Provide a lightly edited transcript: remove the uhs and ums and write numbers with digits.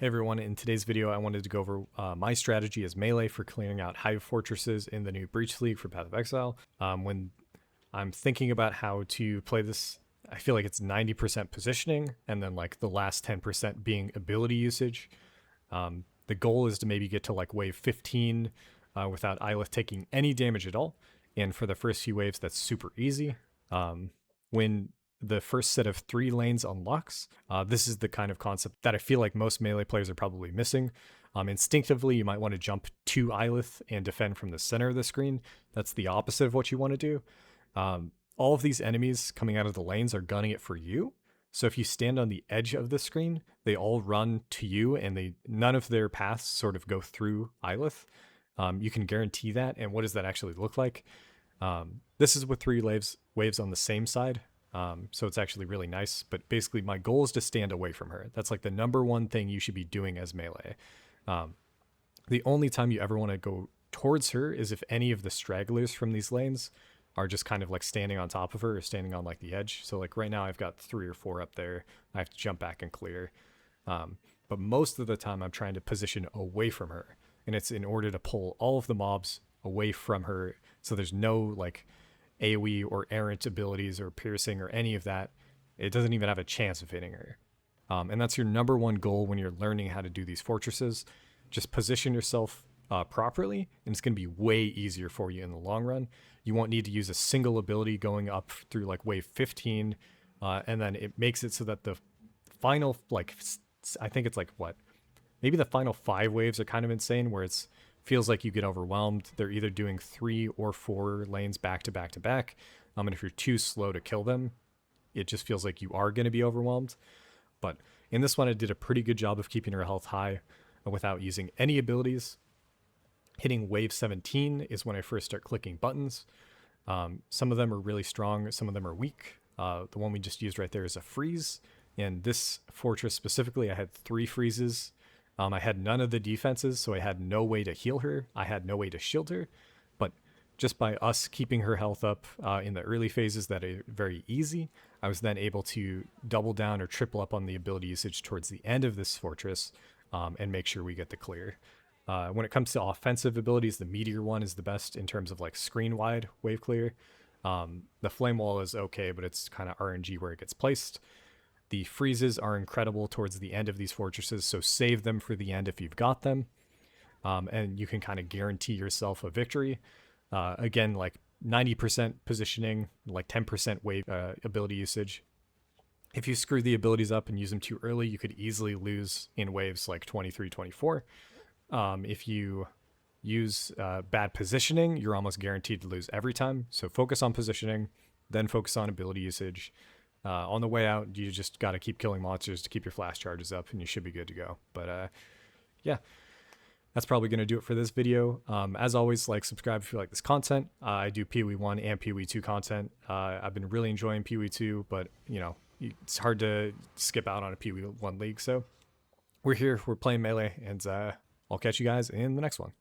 Hey everyone, in today's video I wanted to go over my strategy as melee for clearing out Hive fortresses in the new Breach League for Path of Exile. When I'm thinking about how to play this, I feel like it's 90% positioning and then like the last 10% being ability usage. The goal is to maybe get to like wave 15 without Ailith taking any damage at all. And for the first few waves, that's super easy. When the first set of 3 lanes unlocks, this is the kind of concept that I feel like most melee players are probably missing. Instinctively, you might want to jump to Ailith and defend from the center of the screen. That's the opposite of what you want to do. All of these enemies coming out of the lanes are gunning it for you. So if you stand on the edge of the screen, they all run to you, and none of their paths sort of go through Ailith. You can guarantee that. And what does that actually look like? This is with 3 waves on the same side. So it's actually really nice, but basically my goal is to stand away from her. That's like the number one thing you should be doing as melee. The only time you ever want to go towards her is if any of the stragglers from these lanes are just kind of like standing on top of her or standing on like the edge. So like right now I've got 3 or 4 up there. I have to jump back and clear. But most of the time I'm trying to position away from her, and it's in order to pull all of the mobs away from her. So there's no like AoE or errant abilities or piercing or any of that. It doesn't even have a chance of hitting her. And that's your number one goal when you're learning how to do these fortresses. Just position yourself properly, and it's going to be way easier for you in the long run. You won't need to use a single ability going up through like wave 15, and then it makes it so that the final, like, I think it's like what? Maybe the final 5 waves are kind of insane, where it's feels like you get overwhelmed. They're either doing 3 or 4 lanes back to back to back. And if you're too slow to kill them, it just feels like you are going to be overwhelmed. But in this one, I did a pretty good job of keeping her health high without using any abilities. Hitting wave 17 is when I first start clicking buttons. Some of them are really strong, some of them are weak. The one we just used right there is a freeze. And this fortress specifically, I had 3 freezes. I had none of the defenses, so I had no way to heal her. I had no way to shield her. But just by us keeping her health up in the early phases that are very easy, I was then able to double down or triple up on the ability usage towards the end of this fortress and make sure we get the clear. When it comes to offensive abilities, the meteor one is the best in terms of like screen-wide wave clear. The flame wall is okay, but it's kind of RNG where it gets placed. The freezes are incredible towards the end of these fortresses, so save them for the end if you've got them. And you can kind of guarantee yourself a victory. Again, like 90% positioning, like 10% wave ability usage. If you screw the abilities up and use them too early, you could easily lose in waves like 23, 24. If you use bad positioning, you're almost guaranteed to lose every time. So focus on positioning, then focus on ability usage. On the way out, you just got to keep killing monsters to keep your flash charges up, and you should be good to go. But yeah, that's probably going to do it for this video. As always, like, subscribe if you like this content. I do PoE 1 and PoE 2 content. I've been really enjoying PoE 2, but, you know, it's hard to skip out on a PoE 1 league. So we're here, we're playing melee, and I'll catch you guys in the next one.